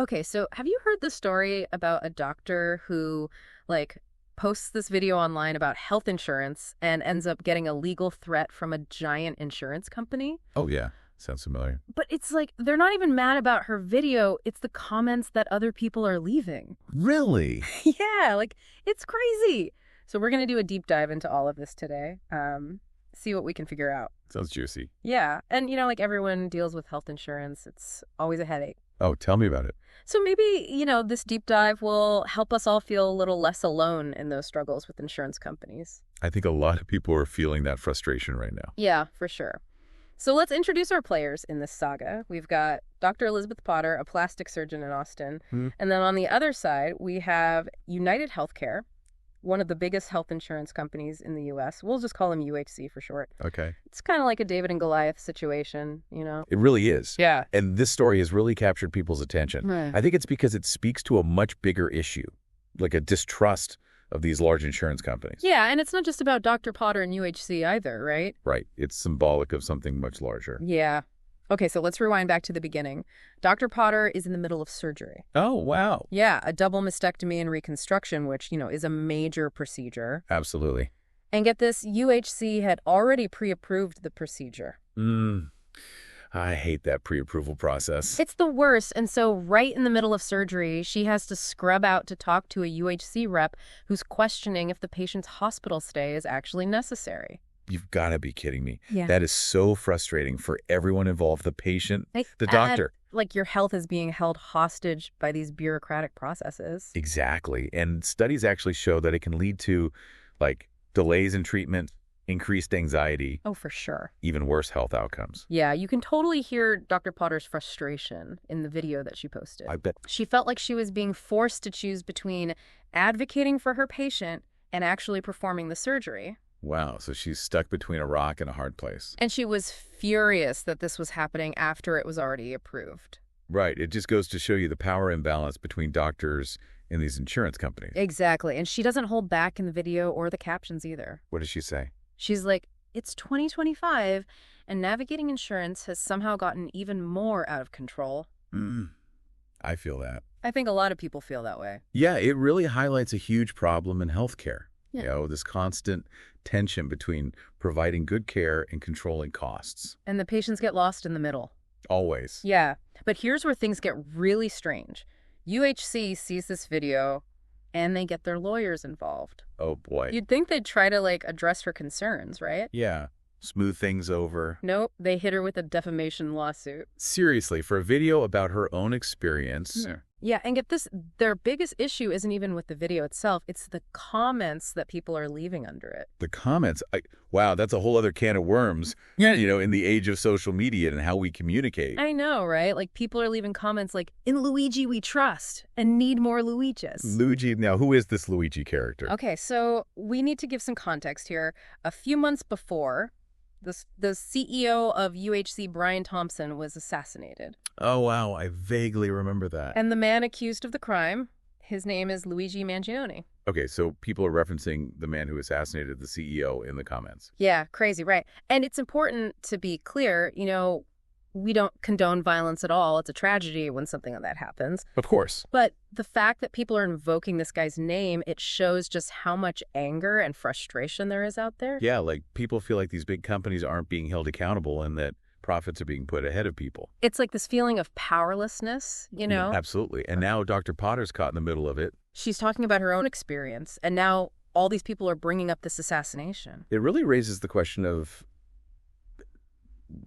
Okay, so have you heard the story about a doctor who, like, posts this video online about health insurance and ends up getting a legal threat from a giant insurance company? Oh, yeah. Sounds familiar. But it's like they're not even mad about her video. It's the comments that other people are leaving. Really? Yeah, like, it's crazy. So we're going to do a deep dive into all of this today, see what we can figure out. Sounds juicy. Yeah, and, like everyone deals with health insurance, it's always a headache. Oh, tell me about it. So maybe, this deep dive will help us all feel a little less alone in those struggles with insurance companies. I think a lot of people are feeling that frustration right now. Yeah, for sure. So let's introduce our players in this saga. We've got Dr. Elisabeth Potter, a plastic surgeon in Austin. And then on the other side, we have UnitedHealthcare, one of the biggest health insurance companies in the U.S. We'll just call them UHC for short. Okay. It's kind of like a David and Goliath situation, It really is. Yeah. And this story has really captured people's attention. Right. I think it's because it speaks to a much bigger issue, like a distrust of these large insurance companies. Yeah, and it's not just about Dr. Potter and UHC either, right? Right. It's symbolic of something much larger. Yeah. Okay, so let's rewind back to the beginning. Dr. Potter is in the middle of surgery. Oh, wow. Yeah, a double mastectomy and reconstruction, which, is a major procedure. Absolutely. And get this, UHC had already pre-approved the procedure. I hate that pre-approval process. It's the worst, and so right in the middle of surgery, she has to scrub out to talk to a UHC rep who's questioning if the patient's hospital stay is actually necessary. You've got to be kidding me. Yeah. That is so frustrating for everyone involved, the patient, the doctor. Like your health is being held hostage by these bureaucratic processes. Exactly. And studies actually show that it can lead to, delays in treatment, increased anxiety. Oh, for sure. Even worse health outcomes. Yeah, you can totally hear Dr. Potter's frustration in the video that she posted. I bet. She felt like she was being forced to choose between advocating for her patient and actually performing the surgery. Wow, so she's stuck between a rock and a hard place. And she was furious that this was happening after it was already approved. Right. It just goes to show you the power imbalance between doctors and these insurance companies. Exactly. And she doesn't hold back in the video or the captions either. What does she say? She's like, it's 2025, and navigating insurance has somehow gotten even more out of control. I feel that. I think a lot of people feel that way. Yeah, it really highlights a huge problem in healthcare. Yeah. This constant tension between providing good care and controlling costs. And the patients get lost in the middle. Always. Yeah, but here's where things get really strange. UHC sees this video, and they get their lawyers involved. Oh, boy. You'd think they'd try to, address her concerns, right? Yeah. Smooth things over. Nope, they hit her with a defamation lawsuit. Seriously, for a video about her own experience. Yeah, and get this, their biggest issue isn't even with the video itself. It's the comments that people are leaving under it. The comments. Wow, that's a whole other can of worms, in the age of social media and how we communicate. I know, right? People are leaving comments like, in Luigi we trust and need more Luigis. Luigi, now who is this Luigi character? Okay, so we need to give some context here. A few months before, the CEO of UHC, Brian Thompson, was assassinated. Oh, wow. I vaguely remember that. And the man accused of the crime, his name is Luigi Mangione. Okay, so people are referencing the man who assassinated the CEO in the comments. Yeah, crazy, right. And it's important to be clear, we don't condone violence at all. It's a tragedy when something like that happens. Of course. But the fact that people are invoking this guy's name, it shows just how much anger and frustration there is out there. Yeah, people feel like these big companies aren't being held accountable and that profits are being put ahead of people. It's like this feeling of powerlessness, Absolutely. And now Dr. Potter's caught in the middle of it. She's talking about her own experience, and now all these people are bringing up this assassination. It really raises the question of,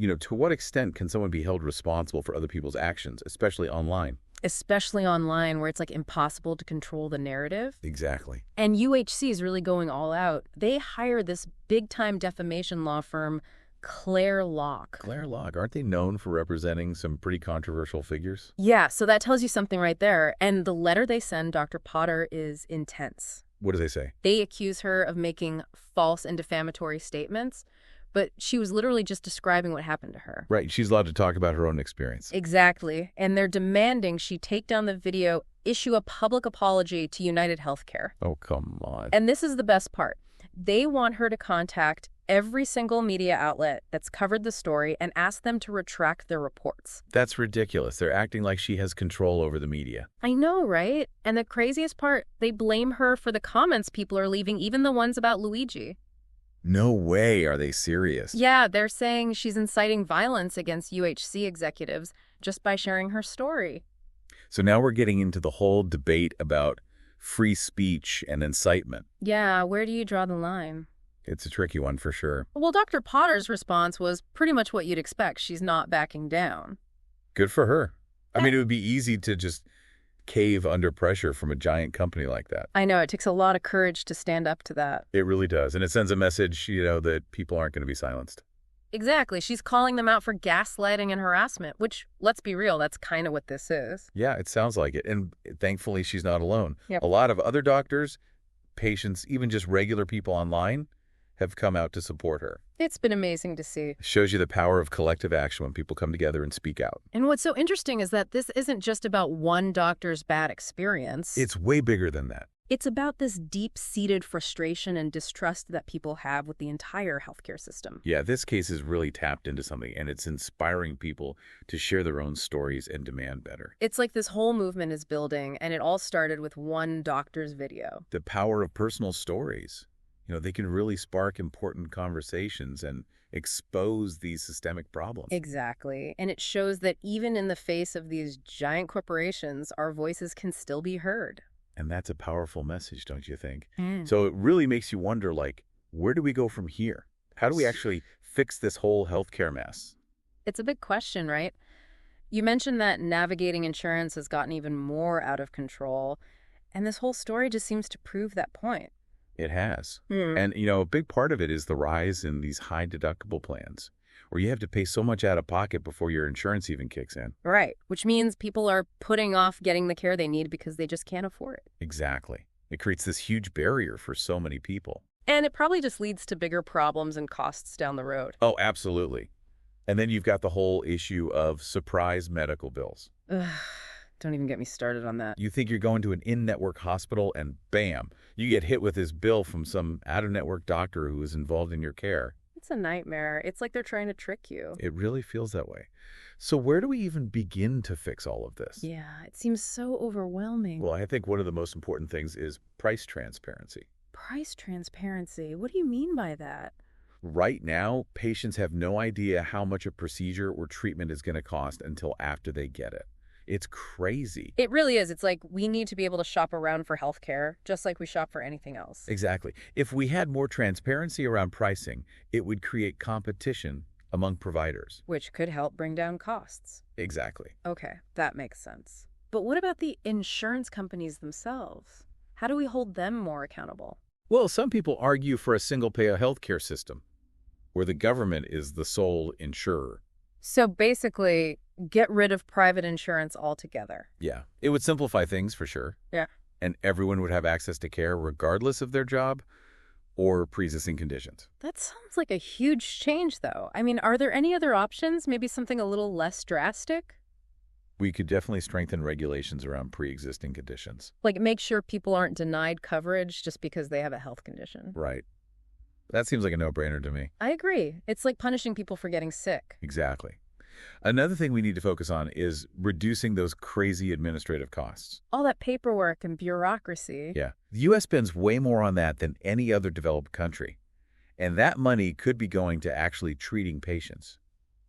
to what extent can someone be held responsible for other people's actions, especially online? Especially online, where it's impossible to control the narrative. Exactly. And UHC is really going all out. They hire this big-time defamation law firm, Claire Locke. Claire Locke, aren't they known for representing some pretty controversial figures? Yeah, so that tells you something right there. And the letter they send Dr. Potter is intense. What do they say? They accuse her of making false and defamatory statements, but she was literally just describing what happened to her. Right, she's allowed to talk about her own experience. Exactly. And they're demanding she take down the video, issue a public apology to UnitedHealthcare. Oh, come on. And this is the best part. They want her to contact every single media outlet that's covered the story and ask them to retract their reports. That's ridiculous. They're acting like she has control over the media. I know, right? And the craziest part, they blame her for the comments people are leaving, even the ones about Luigi. No way. Are they serious? Yeah, they're saying she's inciting violence against UHC executives just by sharing her story. So now we're getting into the whole debate about free speech and incitement. Yeah, where do you draw the line? It's a tricky one for sure. Well, Dr. Potter's response was pretty much what you'd expect. She's not backing down. Good for her. I mean, it would be easy to just cave under pressure from a giant company like that. I know, it takes a lot of courage to stand up to that. It really does. And it sends a message, that people aren't going to be silenced. Exactly. She's calling them out for gaslighting and harassment, which, let's be real, that's kind of what this is. Yeah, it sounds like it. And thankfully, she's not alone. Yep. A lot of other doctors, patients, even just regular people online have come out to support her. It's been amazing to see. It shows you the power of collective action when people come together and speak out. And what's so interesting is that this isn't just about one doctor's bad experience. It's way bigger than that. It's about this deep-seated frustration and distrust that people have with the entire healthcare system. Yeah, this case is really tapped into something, and it's inspiring people to share their own stories and demand better. It's like this whole movement is building, and it all started with one doctor's video. The power of personal stories. They can really spark important conversations and expose these systemic problems. Exactly. And it shows that even in the face of these giant corporations, our voices can still be heard. And that's a powerful message, don't you think? Mm. So it really makes you wonder, where do we go from here? How do we actually fix this whole healthcare mess? It's a big question, right? You mentioned that navigating insurance has gotten even more out of control, and this whole story just seems to prove that point. It has. Mm. And, a big part of it is the rise in these high deductible plans, where you have to pay so much out of pocket before your insurance even kicks in. Right, which means people are putting off getting the care they need because they just can't afford it. Exactly. It creates this huge barrier for so many people. And it probably just leads to bigger problems and costs down the road. Oh, absolutely. And then you've got the whole issue of surprise medical bills. Ugh, don't even get me started on that. You think you're going to an in-network hospital and bam, you get hit with this bill from some out-of-network doctor who is involved in your care. It's a nightmare. It's like they're trying to trick you. It really feels that way. So where do we even begin to fix all of this? Yeah, it seems so overwhelming. Well, I think one of the most important things is price transparency. Price transparency? What do you mean by that? Right now, patients have no idea how much a procedure or treatment is going to cost until after they get it. It's crazy. It really is. It's like we need to be able to shop around for healthcare, just like we shop for anything else. Exactly. If we had more transparency around pricing, it would create competition among providers. Which could help bring down costs. Exactly. Okay, that makes sense. But what about the insurance companies themselves? How do we hold them more accountable? Well, some people argue for a single-payer healthcare system, where the government is the sole insurer. So basically, get rid of private insurance altogether. Yeah, it would simplify things for sure. Yeah. And everyone would have access to care regardless of their job or pre-existing conditions. That sounds like a huge change, though. I mean, are there any other options? Maybe something a little less drastic? We could definitely strengthen regulations around pre-existing conditions. Like make sure people aren't denied coverage just because they have a health condition. Right. That seems like a no-brainer to me. I agree. It's like punishing people for getting sick. Exactly. Another thing we need to focus on is reducing those crazy administrative costs. All that paperwork and bureaucracy. Yeah. The U.S. spends way more on that than any other developed country. And that money could be going to actually treating patients.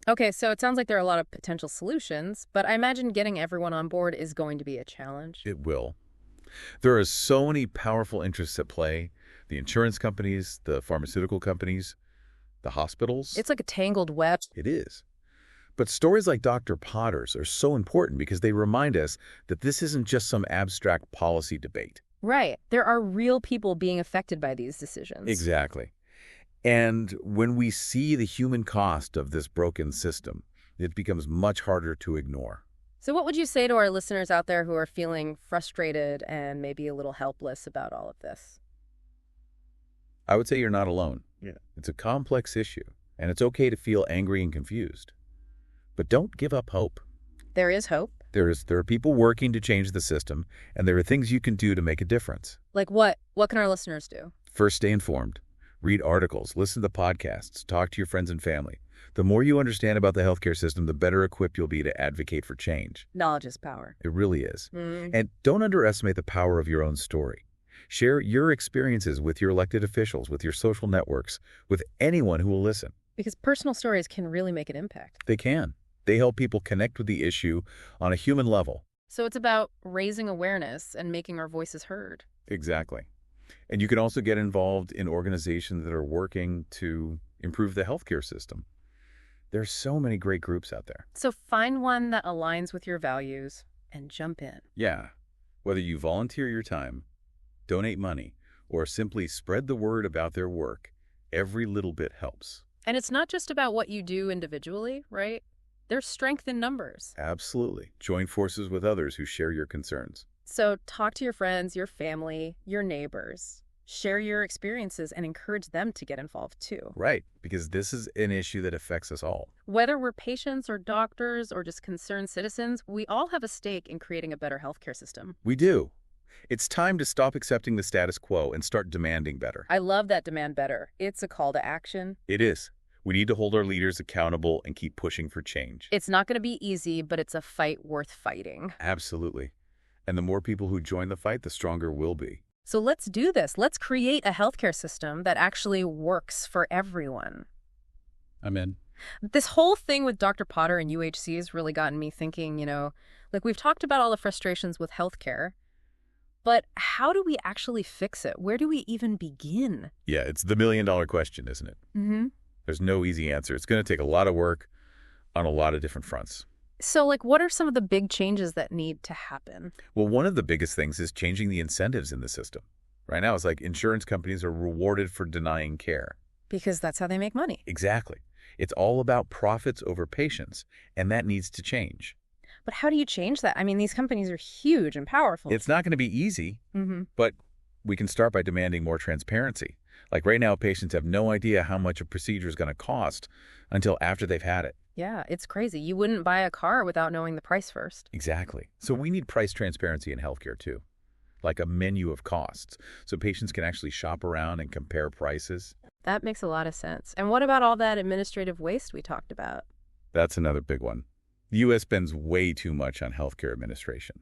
Okay, so it sounds like there are a lot of potential solutions, but I imagine getting everyone on board is going to be a challenge. It will. There are so many powerful interests at play. The insurance companies, the pharmaceutical companies, the hospitals. It's like a tangled web. It is. But stories like Dr. Potter's are so important because they remind us that this isn't just some abstract policy debate. Right. There are real people being affected by these decisions. Exactly. And when we see the human cost of this broken system, it becomes much harder to ignore. So what would you say to our listeners out there who are feeling frustrated and maybe a little helpless about all of this? I would say you're not alone. Yeah. It's a complex issue, and it's okay to feel angry and confused. But don't give up hope. There is hope. There are people working to change the system, and there are things you can do to make a difference. Like what? What can our listeners do? First, stay informed. Read articles, listen to podcasts, talk to your friends and family. The more you understand about the healthcare system, the better equipped you'll be to advocate for change. Knowledge is power. It really is. And don't underestimate the power of your own story. Share your experiences with your elected officials, with your social networks, with anyone who will listen. Because personal stories can really make an impact. They can. They help people connect with the issue on a human level. So it's about raising awareness and making our voices heard. Exactly. And you can also get involved in organizations that are working to improve the healthcare system. There's so many great groups out there. So find one that aligns with your values and jump in. Yeah. Whether you volunteer your time, donate money, or simply spread the word about their work, every little bit helps. And it's not just about what you do individually, right? There's strength in numbers. Absolutely. Join forces with others who share your concerns. So talk to your friends, your family, your neighbors. Share your experiences and encourage them to get involved too. Right, because this is an issue that affects us all. Whether we're patients or doctors or just concerned citizens, we all have a stake in creating a better healthcare system. We do. It's time to stop accepting the status quo and start demanding better. I love that demand better. It's a call to action. It is. We need to hold our leaders accountable and keep pushing for change. It's not going to be easy, but it's a fight worth fighting. Absolutely. And the more people who join the fight, the stronger we'll be. So let's do this. Let's create a healthcare system that actually works for everyone. I'm in. This whole thing with Dr. Potter and UHC has really gotten me thinking, like we've talked about all the frustrations with healthcare, but how do we actually fix it? Where do we even begin? Yeah, it's the million-dollar question, isn't it? Mm-hmm. There's no easy answer. It's going to take a lot of work on a lot of different fronts. So, what are some of the big changes that need to happen? Well, one of the biggest things is changing the incentives in the system. Right now, it's like insurance companies are rewarded for denying care. Because that's how they make money. Exactly. It's all about profits over patients, and that needs to change. But how do you change that? I mean, these companies are huge and powerful. It's not going to be easy, but we can start by demanding more transparency. Like right now, patients have no idea how much a procedure is going to cost until after they've had it. Yeah, it's crazy. You wouldn't buy a car without knowing the price first. Exactly. So we need price transparency in healthcare too, like a menu of costs, so patients can actually shop around and compare prices. That makes a lot of sense. And what about all that administrative waste we talked about? That's another big one. The U.S. spends way too much on healthcare administration.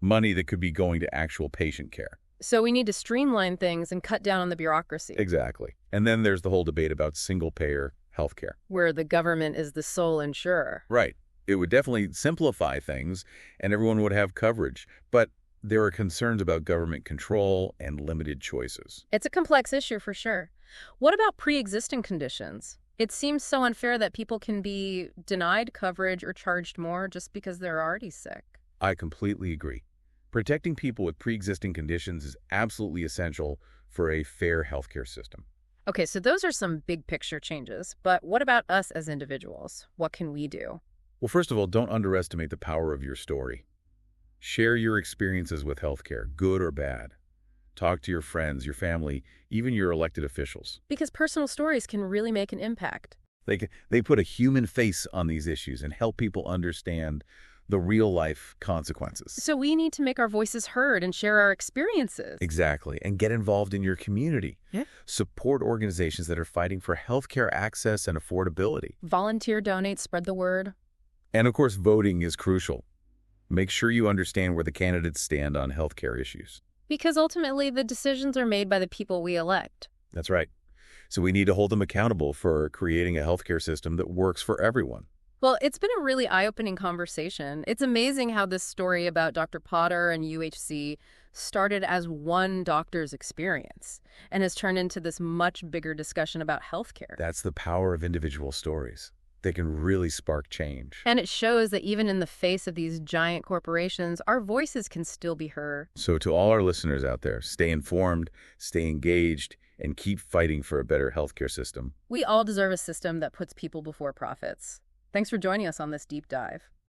Money that could be going to actual patient care. So we need to streamline things and cut down on the bureaucracy. Exactly. And then there's the whole debate about single-payer healthcare. Where the government is the sole insurer. Right. It would definitely simplify things, and everyone would have coverage. But there are concerns about government control and limited choices. It's a complex issue for sure. What about pre-existing conditions? It seems so unfair that people can be denied coverage or charged more just because they're already sick. I completely agree. Protecting people with pre-existing conditions is absolutely essential for a fair healthcare system. Okay, so those are some big picture changes. But what about us as individuals? What can we do? Well, first of all, don't underestimate the power of your story. Share your experiences with healthcare, good or bad. Talk to your friends, your family, even your elected officials. Because personal stories can really make an impact. They put a human face on these issues and help people understand the real-life consequences. So we need to make our voices heard and share our experiences. Exactly. And get involved in your community. Yeah. Support organizations that are fighting for healthcare access and affordability. Volunteer, donate, spread the word. And of course, voting is crucial. Make sure you understand where the candidates stand on healthcare issues. Because ultimately, the decisions are made by the people we elect. That's right. So we need to hold them accountable for creating a healthcare system that works for everyone. Well, it's been a really eye-opening conversation. It's amazing how this story about Dr. Potter and UHC started as one doctor's experience and has turned into this much bigger discussion about healthcare. That's the power of individual stories. They can really spark change. And it shows that even in the face of these giant corporations, our voices can still be heard. So to all our listeners out there, stay informed, stay engaged, and keep fighting for a better healthcare system. We all deserve a system that puts people before profits. Thanks for joining us on this deep dive.